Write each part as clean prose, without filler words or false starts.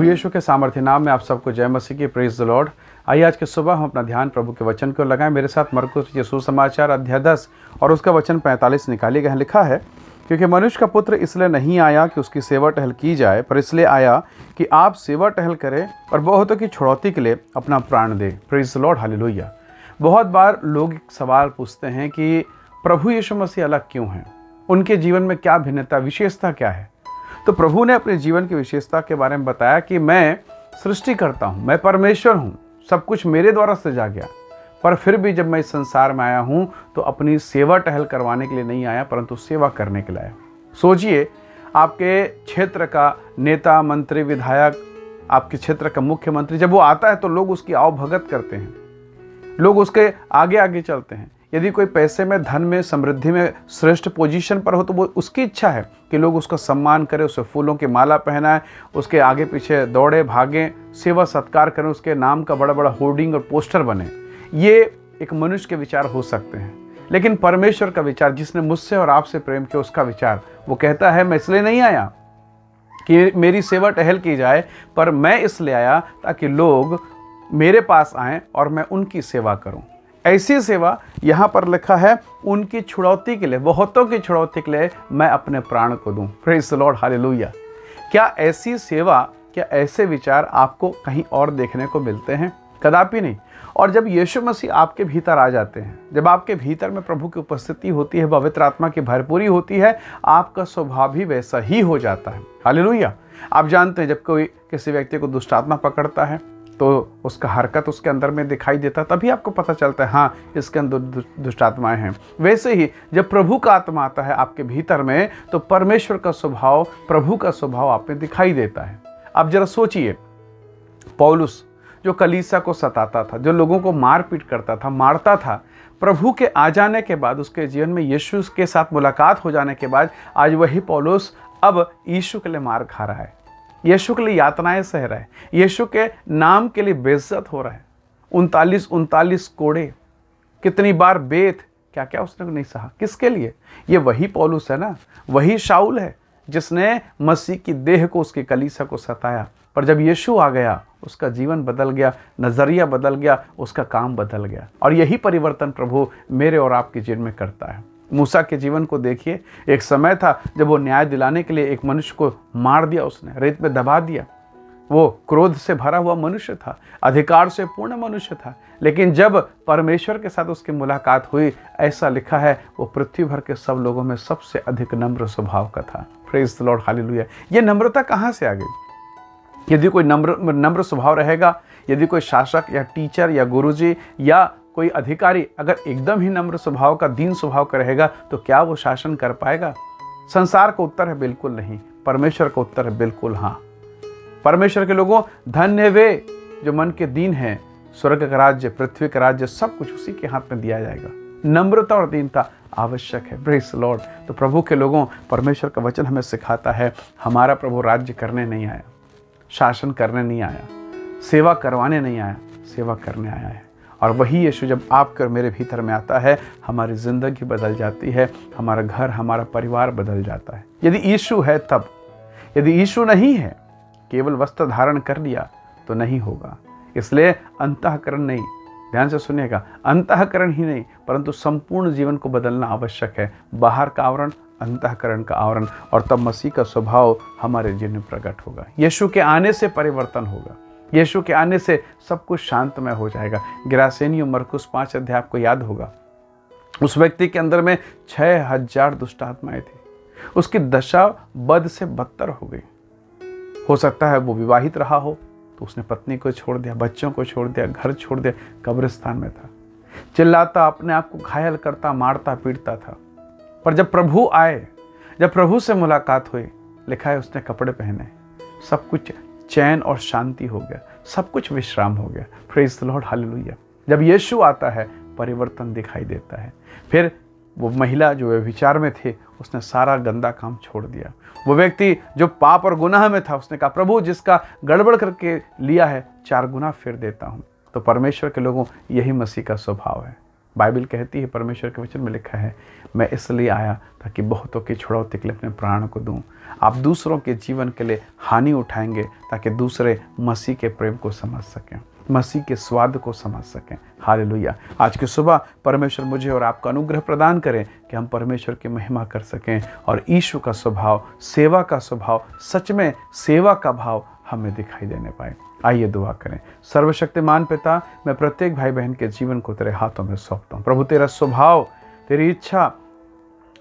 प्रभु यीशु के सामर्थ्य नाम में आप सबको जय मसीह की, प्रेज द लॉर्ड। आइए आज के सुबह हम अपना ध्यान प्रभु के वचन को लगाएं। मेरे साथ मरकुस यीशु समाचार अध्याय 10 और उसका वचन 45 निकालिए गए। लिखा है, क्योंकि मनुष्य का पुत्र इसलिए नहीं आया कि उसकी सेवा टहल की जाए, पर इसलिए आया कि आप सेवा टहल करें और बहुतों की छुड़ौती के लिए अपना प्राण दे। Praise the Lord, hallelujah. बहुत बार लोग एक सवाल पूछते हैं कि प्रभु यीशु मसीह अलग क्यों हैं, उनके जीवन में क्या भिन्नता, विशेषता क्या है। तो प्रभु ने अपने जीवन की विशेषता के बारे में बताया कि मैं सृष्टि करता हूँ, मैं परमेश्वर हूँ, सब कुछ मेरे द्वारा सृजा गया, पर फिर भी जब मैं इस संसार में आया हूँ तो अपनी सेवा टहल करवाने के लिए नहीं आया, परंतु सेवा करने के लिए आया। सोचिए, आपके क्षेत्र का नेता, मंत्री, विधायक, आपके क्षेत्र का मुख्यमंत्री जब वो आता है तो लोग उसकी आवभगत करते हैं, लोग उसके आगे आगे चलते हैं। यदि कोई पैसे में, धन में, समृद्धि में श्रेष्ठ पोजीशन पर हो तो वो उसकी इच्छा है कि लोग उसका सम्मान करें, उसे फूलों की माला पहनाएं, उसके आगे पीछे दौड़े भागें, सेवा सत्कार करें, उसके नाम का बड़ा बड़ा होर्डिंग और पोस्टर बने। ये एक मनुष्य के विचार हो सकते हैं, लेकिन परमेश्वर का विचार, जिसने मुझसे और आपसे प्रेम किया, उसका विचार वो कहता है, मैं इसलिए नहीं आया कि मेरी सेवा टहल की जाए, पर मैं इसलिए आया ताकि लोग मेरे पास आएँ और मैं उनकी सेवा करूँ। ऐसी सेवा यहाँ पर लिखा है, उनकी छुड़ौती के लिए, बहुतों की छुड़ौती के लिए मैं अपने प्राण को दूं। Praise the Lord, hallelujah. क्या ऐसी सेवा, क्या ऐसे विचार आपको कहीं और देखने को मिलते हैं? कदापि नहीं। और जब यीशु मसीह आपके भीतर आ जाते हैं, जब आपके भीतर में प्रभु की उपस्थिति होती है, पवित्र आत्मा की भरपूरी होती है, आपका स्वभाव भी वैसा ही हो जाता है। हालेलुया। आप जानते हैं, जब कोई किसी व्यक्ति को दुष्ट आत्मा पकड़ता है तो उसका हरकत उसके अंदर में दिखाई देता, तभी आपको पता चलता है हाँ, इसके अंदर दुष्ट आत्माएं हैं। वैसे ही जब प्रभु का आत्मा आता है आपके भीतर में तो परमेश्वर का स्वभाव, प्रभु का स्वभाव आप में दिखाई देता है। अब जरा सोचिए, पौलुस जो कलीसिया को सताता था, जो लोगों को मार पीट करता था, मारता था, प्रभु के आ जाने के बाद, उसके जीवन में यीशु के साथ मुलाकात हो जाने के बाद, आज वही पौलुस अब यीशु के लिए मार खा रहा है, यीशु के लिए यातनाएं सह रहा है, यीशु के नाम के लिए बेइज्जत हो रहा है। 39 कोड़े, कितनी बार बेत, क्या क्या उसने नहीं सहा, किसके लिए? ये वही पौलुस है ना, वही शाऊल है जिसने मसीह की देह को, उसकी कलीसिया को सताया। पर जब यीशु आ गया, उसका जीवन बदल गया, नजरिया बदल गया, उसका काम बदल गया। और यही परिवर्तन प्रभु मेरे और आपके जीवन में करता है। मूसा के जीवन को देखिए, एक समय था जब वो न्याय दिलाने के लिए एक मनुष्य को मार दिया, उसने रेत में दबा दिया। वो क्रोध से भरा हुआ मनुष्य था, अधिकार से पूर्ण मनुष्य था, लेकिन जब परमेश्वर के साथ उसकी मुलाकात हुई, ऐसा लिखा है, वो पृथ्वी भर के सब लोगों में सबसे अधिक नम्र स्वभाव का था। Praise the Lord, hallelujah. ये नम्रता कहाँ से आ गई? यदि कोई नम्र स्वभाव रहेगा, यदि कोई शासक या टीचर या गुरुजी या कोई अधिकारी अगर एकदम ही नम्र स्वभाव का, दीन स्वभाव का रहेगा, तो क्या वो शासन कर पाएगा? संसार का उत्तर है बिल्कुल नहीं, परमेश्वर का उत्तर है बिल्कुल हाँ। परमेश्वर के लोगों, धन्य वे जो मन के दीन हैं, स्वर्ग का राज्य, पृथ्वी का राज्य, सब कुछ उसी के हाथ में दिया जाएगा। नम्रता और दीनता आवश्यक है। Praise the Lord. तो प्रभु के लोगों, परमेश्वर का वचन हमें सिखाता है, हमारा प्रभु राज्य करने नहीं आया, शासन करने नहीं आया, सेवा करवाने नहीं आया, सेवा करने आया है। और वही यीशु जब आपके और मेरे भीतर में आता है, हमारी ज़िंदगी बदल जाती है, हमारा घर, हमारा परिवार बदल जाता है। यदि यीशु है तब, यदि यीशु नहीं है, केवल वस्त्र धारण कर लिया तो नहीं होगा। इसलिए अंतःकरण नहीं, ध्यान से सुनिएगा, अंतःकरण ही नहीं परंतु संपूर्ण जीवन को बदलना आवश्यक है। बाहर का आवरण, अंतःकरण का आवरण, और तब मसीह का स्वभाव हमारे जीवन में प्रकट होगा। यीशु के आने से परिवर्तन होगा, यीशु के आने से सब कुछ शांतमय हो जाएगा। गिरासेनियों मरकुस 5 अध्याय आपको याद होगा, उस व्यक्ति के अंदर में 6000 दुष्ट आत्माएं थी। उसकी दशा बद से बदतर हो गई। हो सकता है वो विवाहित रहा हो तो उसने पत्नी को छोड़ दिया, बच्चों को छोड़ दिया, घर छोड़ दिया, कब्रिस्तान में था, चिल्लाता, अपने आप को घायल करता, मारता पीटता था। पर जब प्रभु आए, जब प्रभु से मुलाकात हुई, लिखा है उसने कपड़े पहने, सब कुछ चैन और शांति हो गया, सब कुछ विश्राम हो गया। Praise the Lord, hallelujah. जब यीशु आता है, परिवर्तन दिखाई देता है। फिर वो महिला जो व्यभिचार में थी, उसने सारा गंदा काम छोड़ दिया। वो व्यक्ति जो पाप और गुनाह में था, उसने कहा, प्रभु जिसका गड़बड़ करके लिया है, 4 गुना फिर देता हूँ। तो परमेश्वर के लोगों, यही मसीह का स्वभाव है। बाइबल कहती है, परमेश्वर के वचन में लिखा है, मैं इसलिए आया ताकि बहुतों की छुड़ौती के लिए अपने प्राण को दूं। आप दूसरों के जीवन के लिए हानि उठाएंगे ताकि दूसरे मसीह के प्रेम को समझ सकें, मसीह के स्वाद को समझ सकें। हालेलुया। आज की सुबह परमेश्वर मुझे और आपको अनुग्रह प्रदान करें कि हम परमेश्वर की महिमा कर सकें और यीशु का स्वभाव, सेवा का स्वभाव, सच में सेवा का भाव हमें दिखाई देने पाए। आइए दुआ करें। सर्वशक्तिमान पिता, मैं प्रत्येक भाई बहन के जीवन को तेरे हाथों में सौंपता हूँ। प्रभु, तेरा स्वभाव, तेरी इच्छा,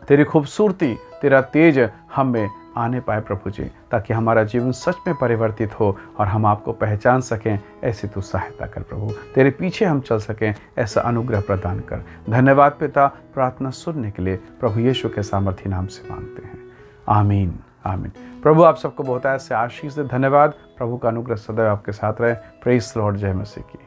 तेरी खूबसूरती, तेरा तेज हम में आने पाए प्रभु जी, ताकि हमारा जीवन सच में परिवर्तित हो और हम आपको पहचान सकें। ऐसी तू सहायता कर प्रभु, तेरे पीछे हम चल सकें, ऐसा अनुग्रह प्रदान कर। धन्यवाद पिता, प्रार्थना सुनने के लिए प्रभु यीशु के सामर्थी नाम से मांगते हैं, आमीन आमीन। प्रभु आप सबको बहुत ऐसे आशीष दे। धन्यवाद। प्रभु का अनुग्रह सदैव आपके साथ रहे। Praise the Lord. जय मसीह की।